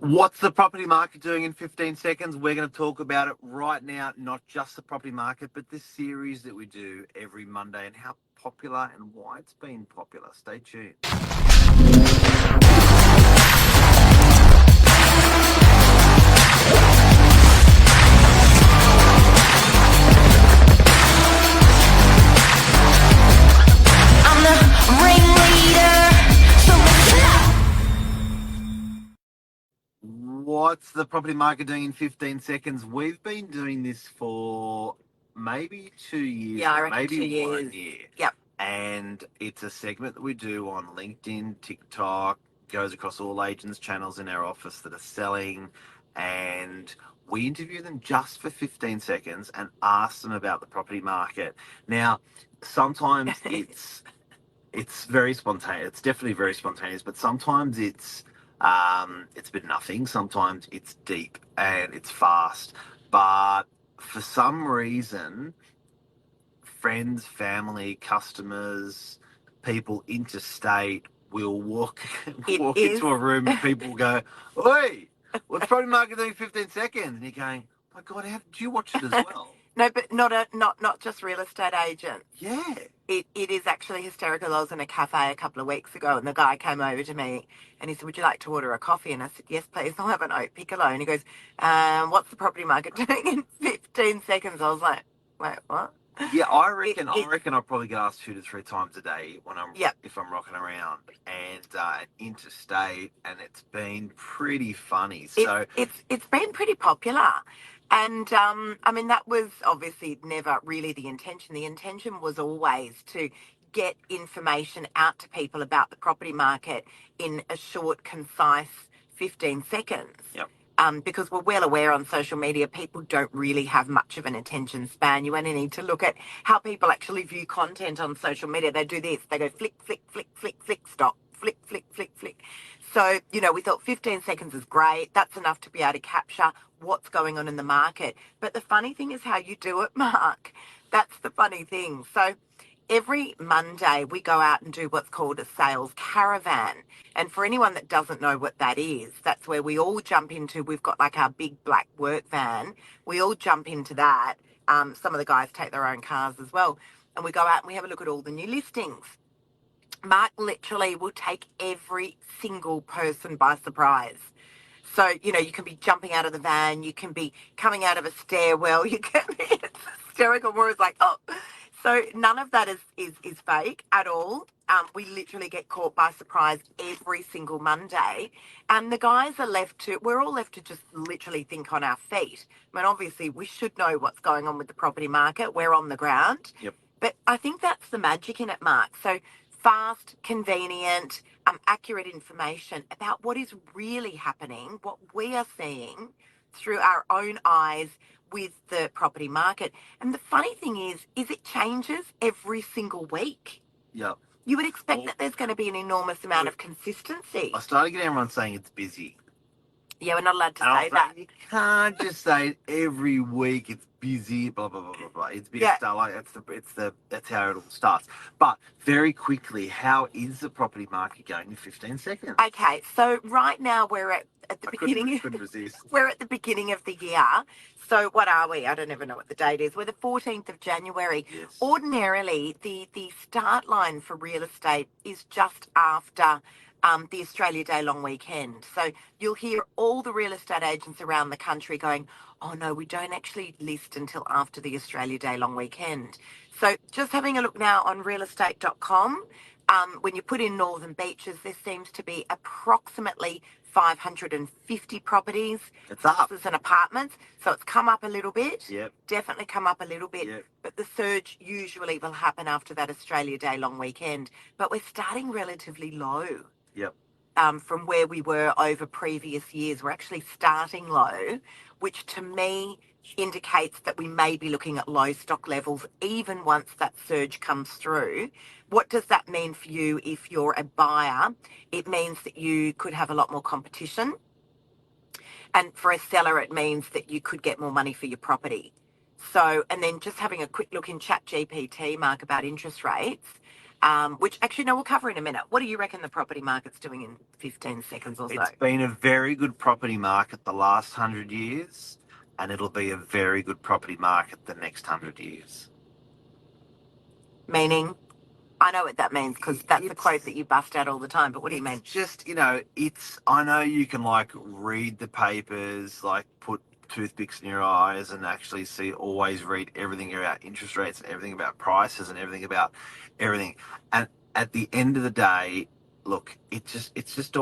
What's the property market doing in 15 seconds? We're going to talk about it right now, not just the property market, but this series that we do every Monday and how popular and why it's been popular. Stay tuned. I'm the ringleader, so What's the property market doing in 15 seconds? We've been doing this for maybe 2 years, Yeah, I reckon maybe 2 1 years. year. Yep. And it's a segment that we do on LinkedIn, TikTok, goes across all agents' channels in our office that are selling. And we interview them just for 15 seconds and ask them about the property market. Now, sometimes it's very spontaneous. It's definitely very spontaneous, but sometimes it's a bit nothing. Sometimes it's deep and it's fast. But for some reason, friends, family, customers, people interstate will walk It walk is. into a room and people will go, "Oi, what's property market doing in 15 seconds?" And you're going, "My God, how did you watch it as well?" No, but not just real estate agents. Yeah. It is actually hysterical. I was in a cafe a couple of weeks ago and the guy came over to me and he said, "Would you like to order a coffee?" And I said, "Yes, please. I'll have an oat piccolo." And he goes, "What's the property market doing in 15 seconds?" I was like, "Wait, what?" Yeah, I reckon I probably get asked 2 to 3 times a day when if I'm rocking around and interstate, and it's been pretty funny. So It's been pretty popular. And I mean, that was obviously never really the intention. The intention was always to get information out to people about the property market in a short, concise 15 seconds. Yep. Because we're well aware on social media, people don't really have much of an attention span. You only need to look at how people actually view content on social media. They do this, they go flick, flick, flick, flick, flick, stop, flick, flick, flick, flick. So, we thought 15 seconds is great. That's enough to be able to capture what's going on in the market. But the funny thing is how you do it, Mark. That's the funny thing. So every Monday we go out and do what's called a sales caravan. And for anyone that doesn't know what that is, that's where we all jump into, we've got like our big black work van. We all jump into that. Some of the guys take their own cars as well. And we go out and we have a look at all the new listings. Mark literally will take every single person by surprise. So, you can be jumping out of the van, you can be coming out of a stairwell, you can be, it's hysterical. We're always like, oh. So none of that is fake at all. We literally get caught by surprise every single Monday. And the guys we're all left to just literally think on our feet. I mean, obviously, we should know what's going on with the property market. We're on the ground. Yep. But I think that's the magic in it, Mark. So fast, convenient, accurate information about what is really happening, what we are seeing through our own eyes with the property market. And the funny thing is it changes every single week. Yep. You would expect that there's going to be an enormous amount of consistency. I started getting everyone saying it's busy. Yeah, we're not allowed to say that. You can't just say every week it's busy, blah blah blah blah blah. It's busy. Like that's how it all starts. But very quickly, how is the property market going in 15 seconds? Okay, so right now we're at the beginning. Couldn't resist. We're at the beginning of the year. So what are we? I don't even know what the date is. We're the 14th of January. Yes. Ordinarily, the start line for real estate is just after the Australia Day long weekend. So you'll hear all the real estate agents around the country going, "Oh no, we don't actually list until after the Australia Day long weekend." So just having a look now on realestate.com, when you put in Northern Beaches, there seems to be approximately 550 properties, It's up. houses and apartments. So it's come up a little bit. Yep. Definitely come up a little bit. Yep. But the surge usually will happen after that Australia Day long weekend. But we're starting relatively low. Yep. From where we were over previous years. We're actually starting low, which to me indicates that we may be looking at low stock levels even once that surge comes through. What does that mean for you if you're a buyer? It means that you could have a lot more competition. And for a seller, it means that you could get more money for your property. So, and then just having a quick look in ChatGPT, Mark, about interest rates. which actually, no, we'll cover in a minute. What do you reckon the property market's doing in 15 seconds or so? It's been a very good property market the last 100 years, and it'll be a very good property market the next 100 years. Meaning, I know what that means because that's a It's- quote that you bust out all the time. But what do you mean? It's just, I know you can like read the papers, like put toothpicks in your eyes and actually always read everything about interest rates and everything about prices and everything about everything. And at the end of the day, look, it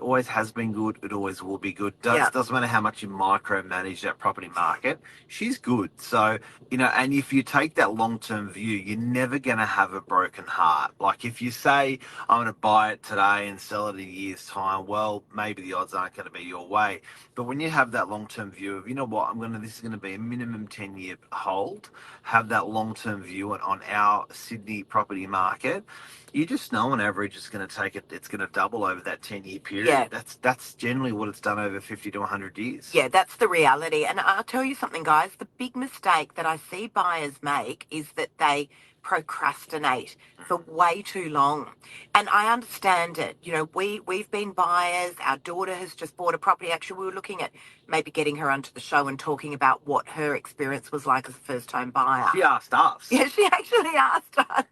always has been good. It always will be good. Doesn't matter how much you micromanage that property market. She's good. So, and if you take that long-term view, you're never going to have a broken heart. Like if you say, I'm going to buy it today and sell it in a year's time, well, maybe the odds aren't going to be your way. But when you have that long-term view of, this is going to be a minimum 10-year hold, have that long-term view on our Sydney property market, you just know on average it's going to double over that 10-year period. Yeah. That's generally what it's done over 50 to 100 years. Yeah, that's the reality. And I'll tell you something, guys. The big mistake that I see buyers make is that they procrastinate for way too long. And I understand it. We've been buyers. Our daughter has just bought a property. Actually, we were looking at maybe getting her onto the show and talking about what her experience was like as a first-time buyer. She asked us. Yeah, she actually asked us.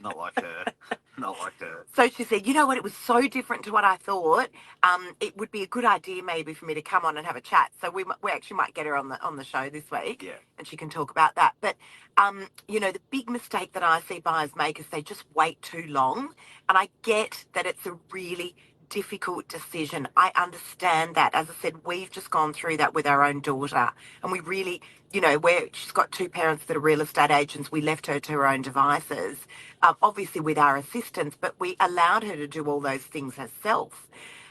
Not like her. Not like her. So she said, you know what, it was so different to what I thought. It would be a good idea maybe for me to come on and have a chat. So we actually might get her on the show this week. Yeah. And she can talk about that. But, the big mistake that I see buyers make is they just wait too long. And I get that it's a really difficult decision. I understand that. As I said, we've just gone through that with our own daughter. And we really, she's got two parents that are real estate agents. We left her to her own devices, obviously with our assistance, but we allowed her to do all those things herself.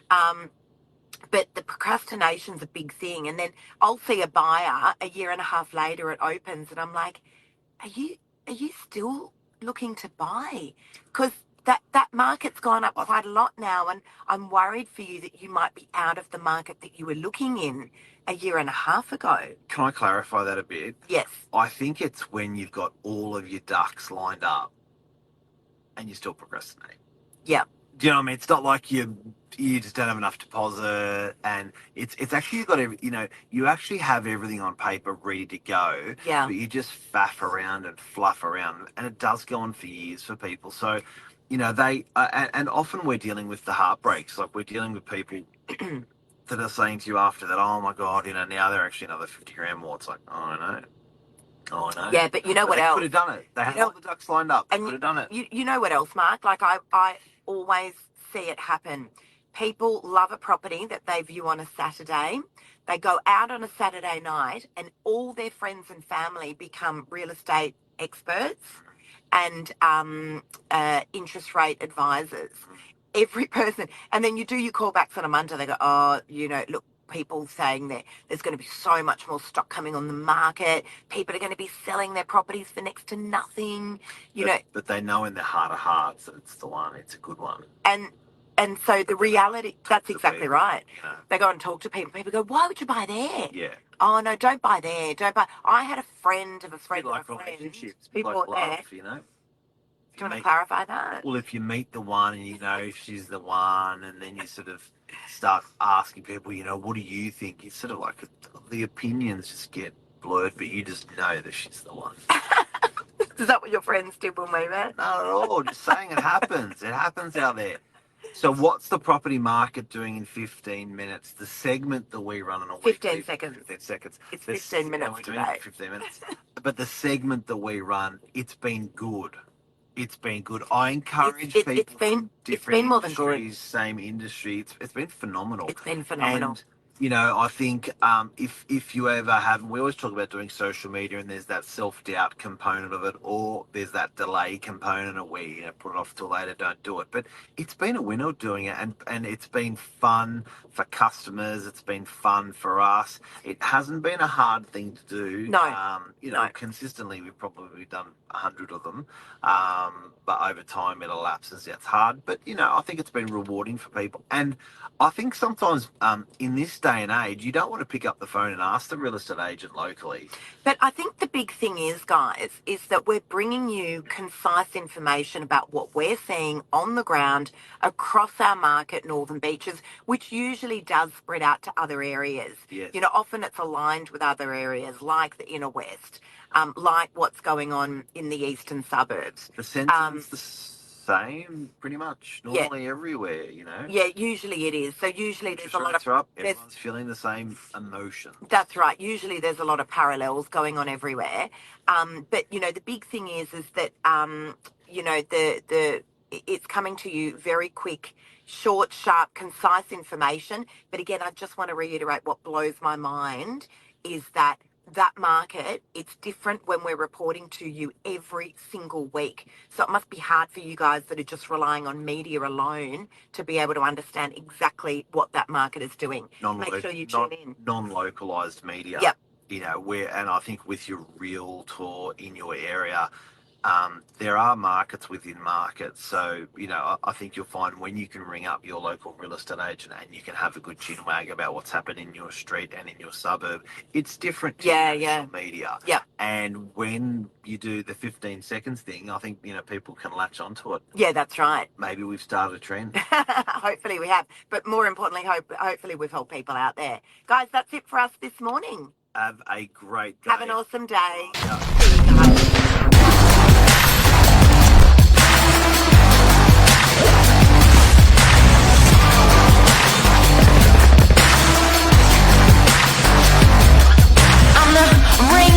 But the procrastination's a big thing. And then I'll see a buyer a year and a half later, it opens, and I'm like, are you still looking to buy? Because that market's gone up quite a lot now, and I'm worried for you that you might be out of the market that you were looking in a year and a half ago. Can I clarify that a bit? Yes. I think it's when you've got all of your ducks lined up and you still procrastinate. Yeah. Do you know what I mean? It's not like you just don't have enough deposit, and it's actually you actually have everything on paper ready to go. Yeah. But you just faff around and fluff around, and it does go on for years for people. So, they and often we're dealing with the heartbreaks. Like we're dealing with people that are saying to you after that, oh my God, now they're actually another 50 grand more. It's like, oh, I know. Oh, I know. Yeah, but what they else? Could have done it. They had all the ducks lined up. They And could have done it. You know what else, Mark? Like I always see it happen. People love a property that they view on a Saturday. They go out on a Saturday night and all their friends and family become real estate experts and interest rate advisors. Every person. And then you do your callbacks on a Monday. They go, oh, look, people saying that there's going to be so much more stock coming on the market. People are going to be selling their properties for next to nothing. But they know in their heart of hearts that it's the one. It's a good one. And so the reality, that's exactly people, right. They go and talk to people. People go, why would you buy there? Yeah. Oh, no, don't buy there. Don't buy. I had a friend of a friend of a friend. Relationships. People like love, there. Do you want to clarify that? Well, if you meet the one and she's the one, and then you sort of start asking people, what do you think? It's sort of like the opinions just get blurred, but you just know that she's the one. Is that what your friends did when we met? Not at all. Just saying it happens. It happens out there. So what's the property market doing in 15 minutes? The segment that we run on a weekly... 15 seconds. 15 seconds. It's 15 minutes today. 15 minutes. But the segment that we run, it's been good. It's been good. I encourage people from different more than industries, same industry. It's been phenomenal. It's been phenomenal. And, I think if you ever have, we always talk about doing social media and there's that self-doubt component of it, or there's that delay component of where, put it off till later, don't do it. But it's been a winner doing it, and it's been fun for customers. It's been fun for us. It hasn't been a hard thing to do. No. No. Consistently, we've probably done 100 of them. But over time, it elapses. It's hard. But, I think it's been rewarding for people. And I think sometimes in this day day and age, you don't want to pick up the phone and ask the real estate agent locally. But I think the big thing is, guys, is that we're bringing you concise information about what we're seeing on the ground across our market, Northern Beaches, which usually does spread out to other areas. Yes. You know, often it's aligned with other areas like the inner west, like what's going on in the eastern suburbs. The sentiment's the same pretty much Yeah. normally everywhere, you know. Yeah, usually it is. So usually there's Interest a lot rates of are up, there's- everyone's feeling the same emotion. That's right. Usually there's a lot of parallels going on everywhere. But you know, the big thing is that you know, it's coming to you very quick, short, sharp, concise information. But again, I just want to reiterate what blows my mind is that market, it's different when we're reporting to you every single week. So it must be hard for you guys that are just relying on media alone to be able to understand exactly what that market is doing. Make sure you tune in. Non-localized media. Yep. You know, and I think with your realtor in your area, there are markets within markets. So, you know, I think you'll find when you can ring up your local real estate agent and you can have a good chin wag about what's happening in your street and in your suburb, it's different to national media. Yep. And when you do the 15 seconds thing, I think, you know, people can latch onto it. Yeah, that's right. Maybe we've started a trend. Hopefully we have. But more importantly, hopefully we've helped people out there. Guys, that's it for us this morning. Have a great day. Have an awesome day. Yeah. See you guys.